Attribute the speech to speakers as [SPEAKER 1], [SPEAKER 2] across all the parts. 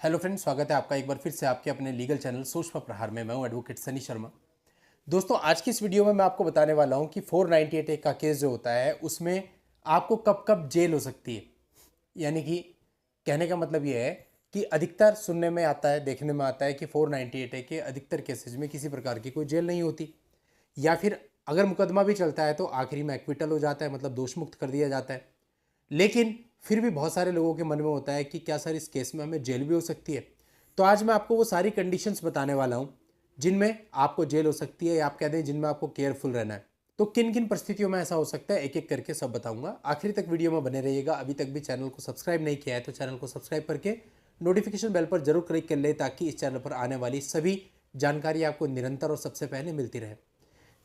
[SPEAKER 1] Hello friends, स्वागत है आपका एक बार फिर से आपके अपने लीगल चैनल सूक्ष्म प्रहार में। मैं हूं एडवोकेट सनी शर्मा। दोस्तों, आज की इस वीडियो में मैं आपको बताने वाला हूं कि 498 का केस जो होता है उसमें आपको कब कब जेल हो सकती है। यानी कि कहने का मतलब यह है कि अधिकतर सुनने में आता है, देखने में आता है कि 498 के अधिकतर केसेज में किसी प्रकार की कोई जेल नहीं होती, या फिर अगर मुकदमा भी चलता है तो आखिरी में एक्विटल हो जाता है, मतलब दोष मुक्त कर दिया जाता है। लेकिन फिर भी बहुत सारे लोगों के मन में होता है कि क्या सर इस केस में हमें जेल भी हो सकती है। तो आज मैं आपको वो सारी कंडीशंस बताने वाला हूं जिनमें आपको जेल हो सकती है, या आप कह दें जिनमें आपको केयरफुल रहना है। तो किन किन परिस्थितियों में ऐसा हो सकता है, एक एक करके सब बताऊंगा। आखिर तक वीडियो में बने रहिएगा। अभी तक भी चैनल को सब्सक्राइब नहीं किया है तो चैनल को सब्सक्राइब करके नोटिफिकेशन बेल पर जरूर क्लिक कर ले, ताकि इस चैनल पर आने वाली सभी जानकारी आपको निरंतर और सबसे पहले मिलती रहे।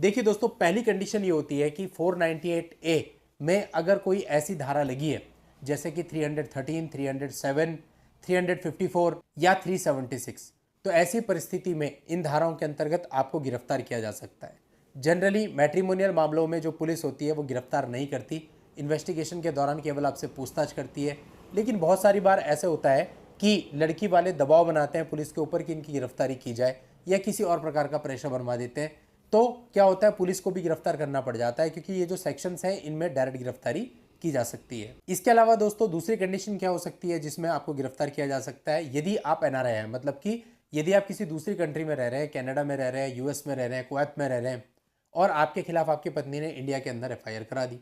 [SPEAKER 1] देखिए दोस्तों, पहली कंडीशन ये होती है कि 498A में अगर कोई ऐसी धारा लगी है जैसे कि 313, 307, 354 या 376, तो ऐसी परिस्थिति में इन धाराओं के अंतर्गत आपको गिरफ्तार किया जा सकता है। जनरली मैट्रिमोनियल मामलों में जो पुलिस होती है वो गिरफ्तार नहीं करती, इन्वेस्टिगेशन के दौरान केवल आपसे पूछताछ करती है। लेकिन बहुत सारी बार ऐसे होता है कि लड़की वाले दबाव बनाते हैं पुलिस के ऊपर कि इनकी गिरफ्तारी की जाए, या किसी और प्रकार का प्रेशर बनवा देते हैं। तो क्या होता है, पुलिस को भी गिरफ्तार करना पड़ जाता है, क्योंकि ये जो सेक्शंस हैं इनमें डायरेक्ट गिरफ्तारी की जा सकती है। इसके अलावा दोस्तों, दूसरी कंडीशन क्या हो सकती है जिसमें आपको गिरफ्तार किया जा सकता है, यदि आप एनआरआई हैं, मतलब कि यदि आप किसी दूसरी कंट्री में रह रहे हैं, कनाडा में रह रहे हैं, यूएस में रह रहे हैं, कुवैत में रह रहे हैं, और आपके खिलाफ आपकी पत्नी ने इंडिया के अंदर एफआईआर करा दी।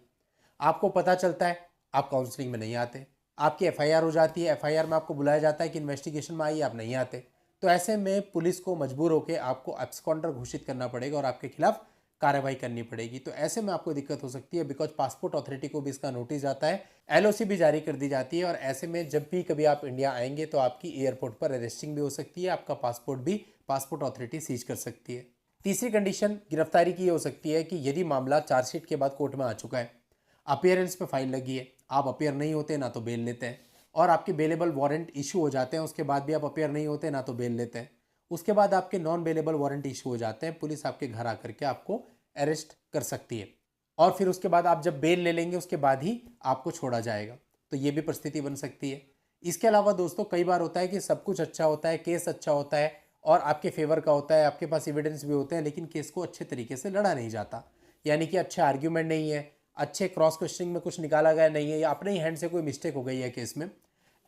[SPEAKER 1] आपको पता चलता है, आप काउंसलिंग में नहीं आते, आपकी एफआईआर हो जाती है, एफआईआर में आपको बुलाया जाता है कि इन्वेस्टिगेशन में आइए, आप नहीं आते। तो ऐसे में पुलिस को मजबूर होकर आपको एब्सकॉन्डर घोषित करना पड़ेगा और आपके खिलाफ कार्रवाई करनी पड़ेगी। तो ऐसे में आपको दिक्कत हो सकती है, बिकॉज पासपोर्ट अथॉरिटी को भी इसका नोटिस जाता है, एलओसी भी जारी कर दी जाती है। और ऐसे में जब भी कभी आप इंडिया आएंगे तो आपकी एयरपोर्ट पर अरेस्टिंग भी हो सकती है, आपका पासपोर्ट भी पासपोर्ट अथॉरिटी सीज कर सकती है। तीसरी कंडीशन गिरफ्तारी की हो सकती है कि यदि मामला चार्जशीट के बाद कोर्ट में आ चुका है, अपियरेंस पे फाइल लगी है, आप अपियर नहीं होते ना तो बेल लेते हैं, और आपके बेलेबल वारंट इशू हो जाते हैं, उसके बाद भी आप अपियर नहीं होते ना तो बेल लेते हैं, उसके बाद आपके नॉन बेलेबल वारंट इशू हो जाते हैं, पुलिस आपके घर आकर के आपको अरेस्ट कर सकती है, और फिर उसके बाद आप जब बेल ले लेंगे उसके बाद ही आपको छोड़ा जाएगा। तो ये भी परिस्थिति बन सकती है। इसके अलावा दोस्तों, कई बार होता है कि सब कुछ अच्छा होता है, केस अच्छा होता है और आपके फेवर का होता है, आपके पास एविडेंस भी होते हैं, लेकिन केस को अच्छे तरीके से लड़ा नहीं जाता। यानी कि अच्छे आर्ग्यूमेंट नहीं है, अच्छे क्रॉस क्वेश्चनिंग में कुछ निकाला गया नहीं है, या अपने ही हैंड से कोई मिस्टेक हो गई है केस में।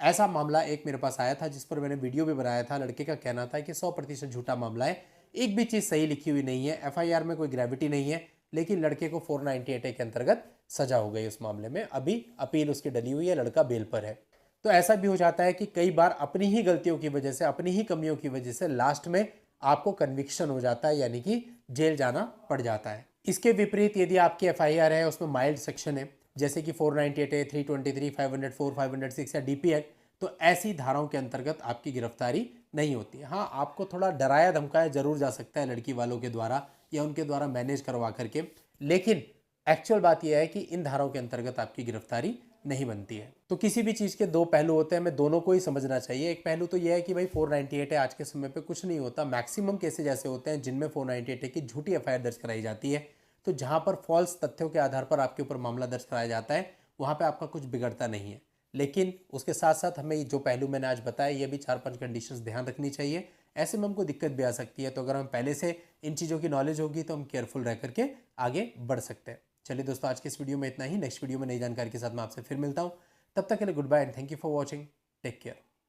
[SPEAKER 1] ऐसा मामला एक मेरे पास आया था जिस पर मैंने वीडियो भी बनाया था। लड़के का कहना था कि 100% झूठा मामला है, एक भी चीज़ सही लिखी हुई नहीं है, एफआईआर में कोई ग्रेविटी नहीं है, लेकिन लड़के को 498 के अंतर्गत सजा हो गई उस मामले में। अभी अपील उसकी डली हुई है, लड़का बेल पर है। तो ऐसा भी हो जाता है कि कई बार अपनी ही गलतियों की वजह से, अपनी ही कमियों की वजह से लास्ट में आपको कन्विक्शन हो जाता है, यानी कि जेल जाना पड़ जाता है। इसके विपरीत यदि आपकी एफआईआर है, उसमें माइल्ड सेक्शन है, जैसे कि 498 है, 323, 504, 506 या डीपी एक्ट, तो ऐसी धाराओं के अंतर्गत आपकी गिरफ्तारी नहीं होती है। हाँ, आपको थोड़ा डराया धमकाया जरूर जा सकता है लड़की वालों के द्वारा या उनके द्वारा मैनेज करवा करके, लेकिन एक्चुअल बात यह है कि इन धाराओं के अंतर्गत आपकी गिरफ्तारी नहीं बनती है। तो किसी भी चीज़ के दो पहलू होते हैं, हमें दोनों को ही समझना चाहिए। एक पहलू तो यह है कि भाई 498 है, आज के समय पे कुछ नहीं होता। मैक्सिमम केसेज ऐसे होते हैं जिनमें 498 की झूठी एफआईआर दर्ज कराई जाती है। तो जहां पर फॉल्स तथ्यों के आधार पर आपके ऊपर मामला दर्ज कराया जाता है, वहां पे आपका कुछ बिगड़ता नहीं है। लेकिन उसके साथ साथ हमें जो पहलू मैंने आज बताया, ये भी 4-5 कंडीशंस ध्यान रखनी चाहिए। ऐसे में हमको दिक्कत भी आ सकती है। तो अगर हम पहले से इन चीज़ों की नॉलेज होगी तो हम केयरफुल रह करके आगे बढ़ सकते हैं। चलिए दोस्तों, आज के इस वीडियो में इतना ही। नेक्स्ट वीडियो में नई जानकारी के साथ मैं आपसे फिर मिलता हूँ। तब तक के लिए goodbye and thank you for watching. Take care.